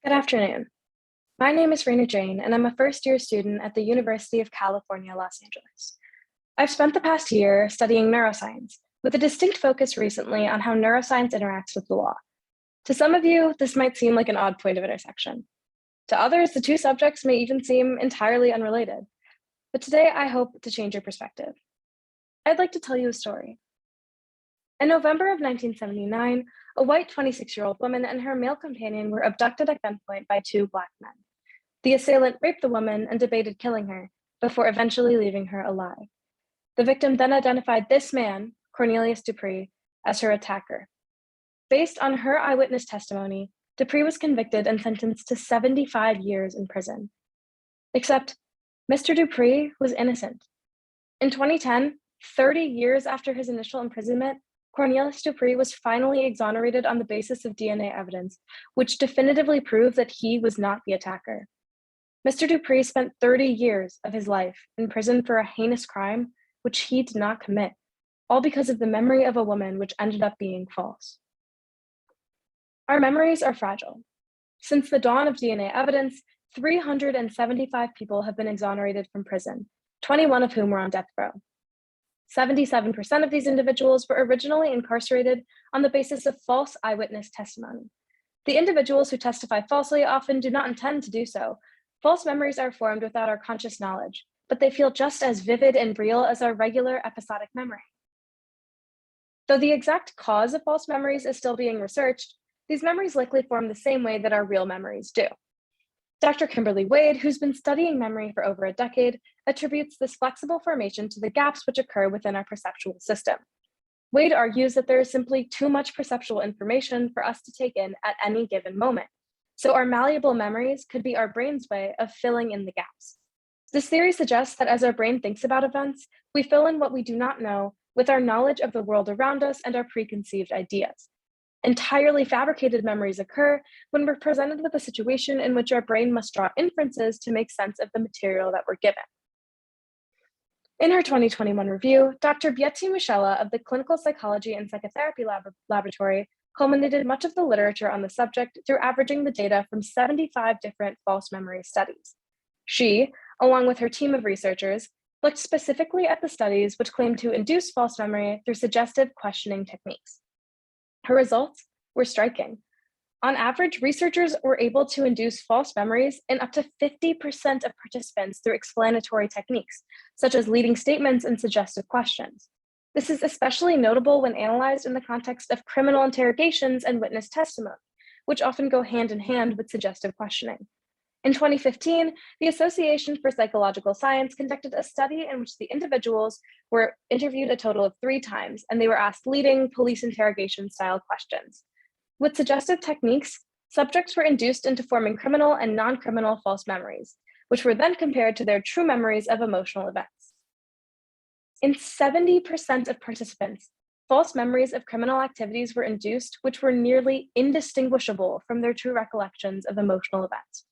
Good afternoon. My name is Raina Jane, and I'm a first-year student at the University of California, Los Angeles. I've spent the past year studying neuroscience, with a distinct focus recently on how neuroscience interacts with the law. To some of you, this might seem like an odd point of intersection. To others, the two subjects may even seem entirely unrelated. But today, I hope to change your perspective. I'd like to tell you a story. In November of 1979, a white 26-year-old woman and her male companion were abducted at gunpoint by two Black men. The assailant raped the woman and debated killing her, before eventually leaving her alive. The victim then identified this man, Cornelius Dupree, as her attacker. Based on her eyewitness testimony, Dupree was convicted and sentenced to 75 years in prison. Except, Mr. Dupree was innocent. In 2010, 30 years after his initial imprisonment, Cornelius Dupree was finally exonerated on the basis of DNA evidence, which definitively proved that he was not the attacker. Mr. Dupree spent 30 years of his life in prison for a heinous crime which he did not commit, all because of the memory of a woman which ended up being false. Our memories are fragile. Since the dawn of DNA evidence, 375 people have been exonerated from prison, 21 of whom were on death row. 77% of these individuals were originally incarcerated on the basis of false eyewitness testimony. The individuals who testify falsely often do not intend to do so. False memories are formed without our conscious knowledge, but they feel just as vivid and real as our regular episodic memory. Though the exact cause of false memories is still being researched, these memories likely form the same way that our real memories do. Dr. Kimberly Wade, who's been studying memory for over a decade, attributes this flexible formation to the gaps which occur within our perceptual system. Wade argues that there is simply too much perceptual information for us to take in at any given moment. So our malleable memories could be our brain's way of filling in the gaps. This theory suggests that as our brain thinks about events, we fill in what we do not know with our knowledge of the world around us and our preconceived ideas. Entirely fabricated memories occur when we're presented with a situation in which our brain must draw inferences to make sense of the material that we're given. In her 2021 review, Dr. Betsy Michela of the Clinical Psychology and Psychotherapy Laboratory culminated much of the literature on the subject through averaging the data from 75 different false memory studies. She, along with her team of researchers, looked specifically at the studies which claimed to induce false memory through suggestive questioning techniques. Her results were striking. On average, researchers were able to induce false memories in up to 50% of participants through explanatory techniques, such as leading statements and suggestive questions. This is especially notable when analyzed in the context of criminal interrogations and witness testimony, which often go hand in hand with suggestive questioning. In 2015, the Association for Psychological Science conducted a study in which the individuals were interviewed a total of 3 times, and they were asked leading police interrogation style questions. With suggestive techniques, subjects were induced into forming criminal and non-criminal false memories, which were then compared to their true memories of emotional events. In 70% of participants, false memories of criminal activities were induced, which were nearly indistinguishable from their true recollections of emotional events.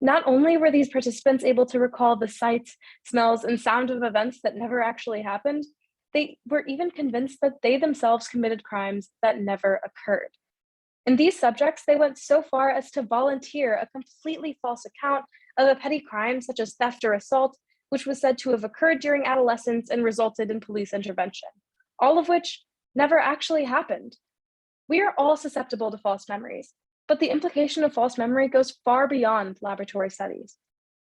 Not only were these participants able to recall the sights, smells, and sounds of events that never actually happened, they were even convinced that they themselves committed crimes that never occurred. In these subjects, they went so far as to volunteer a completely false account of a petty crime such as theft or assault, which was said to have occurred during adolescence and resulted in police intervention, all of which never actually happened. We are all susceptible to false memories, but the implication of false memory goes far beyond laboratory studies.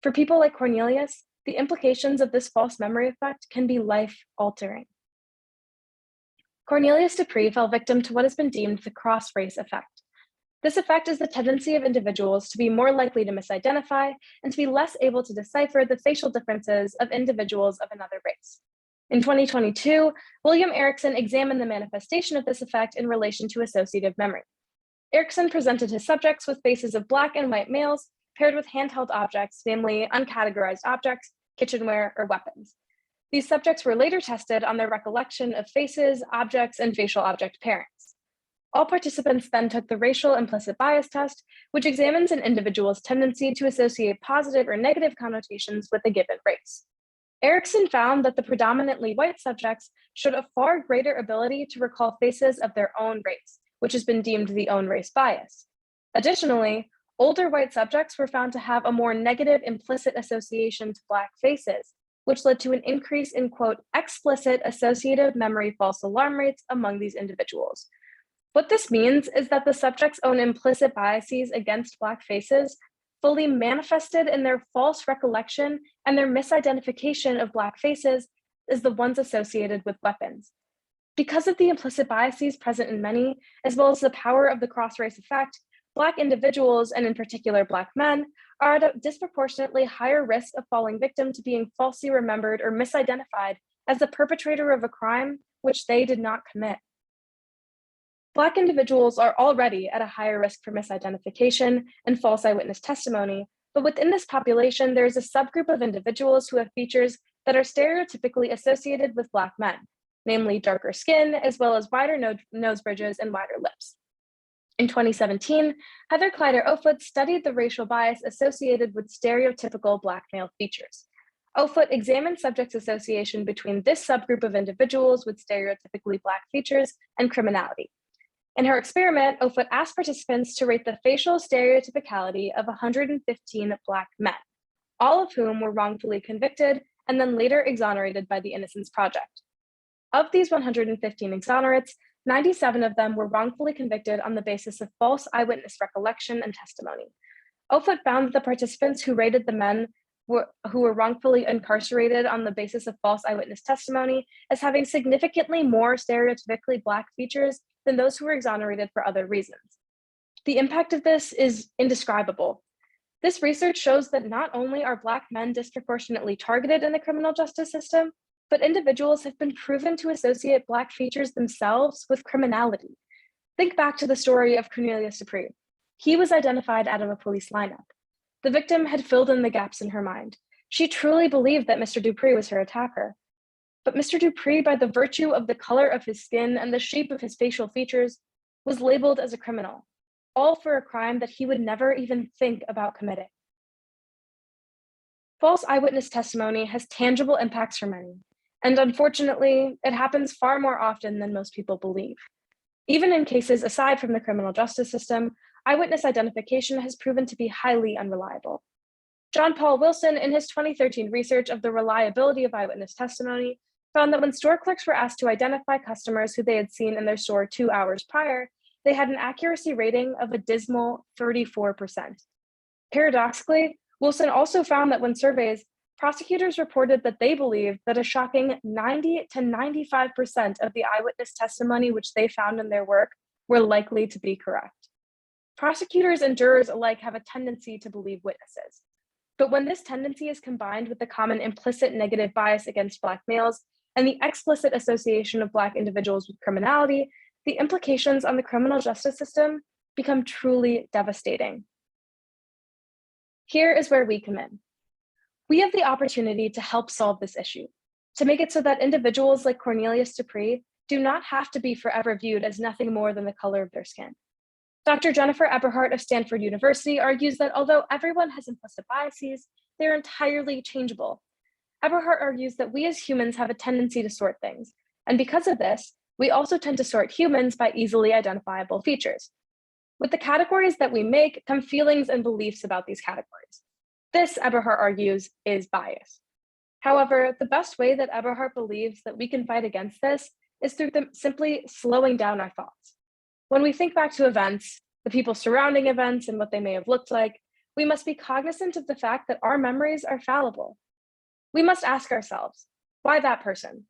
For people like Cornelius, the implications of this false memory effect can be life-altering. Cornelius Dupree fell victim to what has been deemed the cross-race effect. This effect is the tendency of individuals to be more likely to misidentify and to be less able to decipher the facial differences of individuals of another race. In 2022, William Erickson examined the manifestation of this effect in relation to associative memory. Erickson presented his subjects with faces of Black and white males paired with handheld objects, namely uncategorized objects, kitchenware, or weapons. These subjects were later tested on their recollection of faces, objects, and facial object pairings. All participants then took the racial implicit bias test, which examines an individual's tendency to associate positive or negative connotations with a given race. Erickson found that the predominantly white subjects showed a far greater ability to recall faces of their own race, which has been deemed the own race bias. Additionally, Older white subjects were found to have a more negative implicit association to Black faces, which led to an increase in, quote, explicit associative memory false alarm rates among these individuals. What this means is that the subject's own implicit biases against Black faces fully manifested in their false recollection and their misidentification of Black faces as the ones associated with weapons. Because of the implicit biases present in many, as well as the power of the cross-race effect, Black individuals, and in particular Black men, are at a disproportionately higher risk of falling victim to being falsely remembered or misidentified as the perpetrator of a crime which they did not commit. Black individuals are already at a higher risk for misidentification and false eyewitness testimony, but within this population, there is a subgroup of individuals who have features that are stereotypically associated with Black men, namely darker skin, as well as wider nose bridges and wider lips. In 2017, Heather Kleider-Offutt studied the racial bias associated with stereotypical Black male features. Offutt examined subjects' association between this subgroup of individuals with stereotypically Black features and criminality. In her experiment, Offutt asked participants to rate the facial stereotypicality of 115 Black men, all of whom were wrongfully convicted and then later exonerated by the Innocence Project. Of these 115 exonerates, 97 of them were wrongfully convicted on the basis of false eyewitness recollection and testimony. Offutt found that the participants who rated the men who were wrongfully incarcerated on the basis of false eyewitness testimony as having significantly more stereotypically Black features than those who were exonerated for other reasons. The impact of this is indescribable. This research shows that not only are Black men disproportionately targeted in the criminal justice system, but individuals have been proven to associate Black features themselves with criminality. Think back to the story of Cornelius Dupree. He was identified out of a police lineup. The victim had filled in the gaps in her mind. She truly believed that Mr. Dupree was her attacker. But Mr. Dupree, by the virtue of the color of his skin and the shape of his facial features, was labeled as a criminal, all for a crime that he would never even think about committing. False eyewitness testimony has tangible impacts for many, and unfortunately, it happens far more often than most people believe. Even in cases aside from the criminal justice system, eyewitness identification has proven to be highly unreliable. John Paul Wilson, in his 2013 research of the reliability of eyewitness testimony, found that when store clerks were asked to identify customers who they had seen in their store 2 hours prior, they had an accuracy rating of a dismal 34%. Paradoxically, Wilson also found that when surveyed, prosecutors reported that they believed that a shocking 90 to 95% of the eyewitness testimony which they found in their work were likely to be correct. Prosecutors and jurors alike have a tendency to believe witnesses. But when this tendency is combined with the common implicit negative bias against Black males and the explicit association of Black individuals with criminality, the implications on the criminal justice system become truly devastating. Here is where we come in. We have the opportunity to help solve this issue, to make it so that individuals like Cornelius Dupree do not have to be forever viewed as nothing more than the color of their skin. Dr. Jennifer Eberhardt of Stanford University argues that although everyone has implicit biases, they're entirely changeable. Eberhardt argues that we as humans have a tendency to sort things, and because of this, we also tend to sort humans by easily identifiable features. With the categories that we make come feelings and beliefs about these categories. This, Eberhardt argues, is bias. However, the best way that Eberhardt believes that we can fight against this is through simply slowing down our thoughts. When we think back to events, the people surrounding events and what they may have looked like, we must be cognizant of the fact that our memories are fallible. We must ask ourselves, why that person?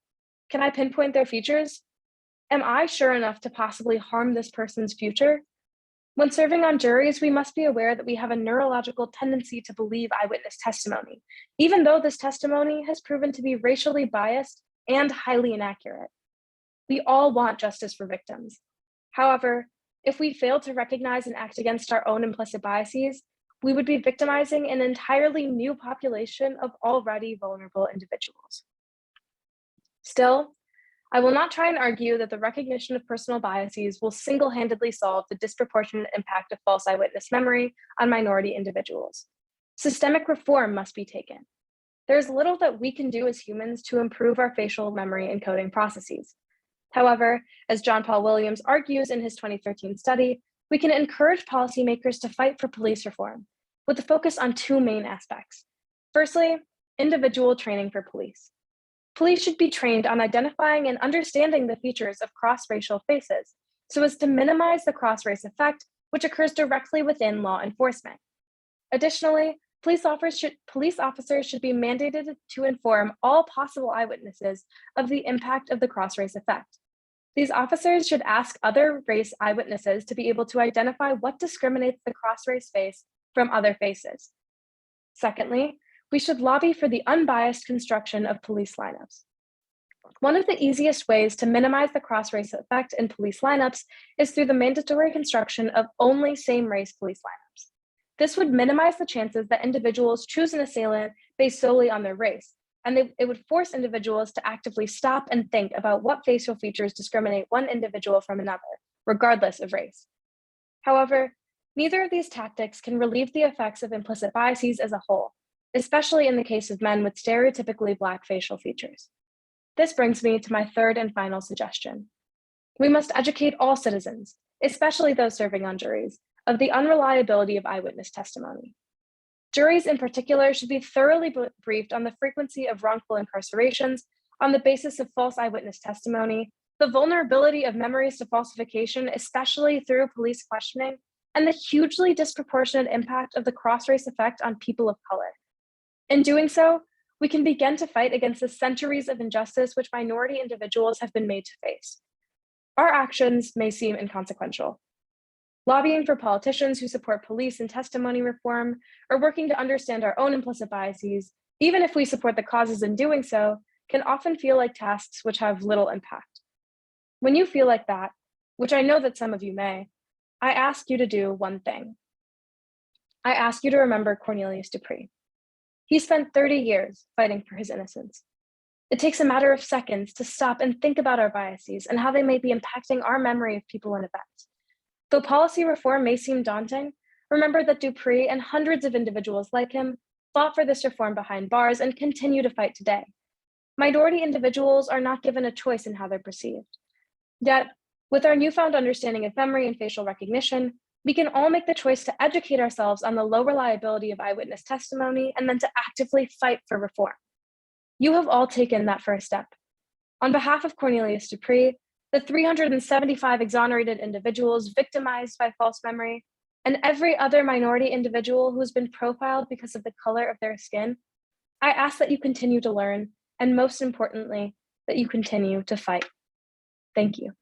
Can I pinpoint their features? Am I sure enough to possibly harm this person's future? When serving on juries, we must be aware that we have a neurological tendency to believe eyewitness testimony, even though this testimony has proven to be racially biased and highly inaccurate. We all want justice for victims. However, if we fail to recognize and act against our own implicit biases, we would be victimizing an entirely new population of already vulnerable individuals. Still, I will not try and argue that the recognition of personal biases will single-handedly solve the disproportionate impact of false eyewitness memory on minority individuals. Systemic reform must be taken. There is little that we can do as humans to improve our facial memory encoding processes. However, as John Paul Williams argues in his 2013 study, we can encourage policymakers to fight for police reform with a focus on two main aspects. Firstly, individual training for police. Police should be trained on identifying and understanding the features of cross-racial faces so as to minimize the cross-race effect, which occurs directly within law enforcement. Additionally, police officers should be mandated to inform all possible eyewitnesses of the impact of the cross-race effect. These officers should ask other race eyewitnesses to be able to identify what discriminates the cross-race face from other faces. Secondly, we should lobby for the unbiased construction of police lineups. One of the easiest ways to minimize the cross-race effect in police lineups is through the mandatory construction of only same-race police lineups. This would minimize the chances that individuals choose an assailant based solely on their race, and it would force individuals to actively stop and think about what facial features discriminate one individual from another, regardless of race. However, neither of these tactics can relieve the effects of implicit biases as a whole, especially in the case of men with stereotypically Black facial features. This brings me to my third and final suggestion. We must educate all citizens, especially those serving on juries, of the unreliability of eyewitness testimony. Juries in particular should be thoroughly briefed on the frequency of wrongful incarcerations on the basis of false eyewitness testimony, the vulnerability of memories to falsification, especially through police questioning, and the hugely disproportionate impact of the cross-race effect on people of color. In doing so, we can begin to fight against the centuries of injustice which minority individuals have been made to face. Our actions may seem inconsequential. Lobbying for politicians who support police and testimony reform, or working to understand our own implicit biases, even if we support the causes in doing so, can often feel like tasks which have little impact. When you feel like that, which I know that some of you may, I ask you to do one thing. I ask you to remember Cornelius Dupree. He spent 30 years fighting for his innocence. It takes a matter of seconds to stop and think about our biases and how they may be impacting our memory of people and events. Though policy reform may seem daunting, remember that Dupree and hundreds of individuals like him fought for this reform behind bars and continue to fight today. Minority individuals are not given a choice in how they're perceived. Yet, with our newfound understanding of memory and facial recognition, we can all make the choice to educate ourselves on the low reliability of eyewitness testimony and then to actively fight for reform. You have all taken that first step. On behalf of Cornelius Dupree, the 375 exonerated individuals victimized by false memory, and every other minority individual who has been profiled because of the color of their skin, I ask that you continue to learn, and most importantly, that you continue to fight. Thank you.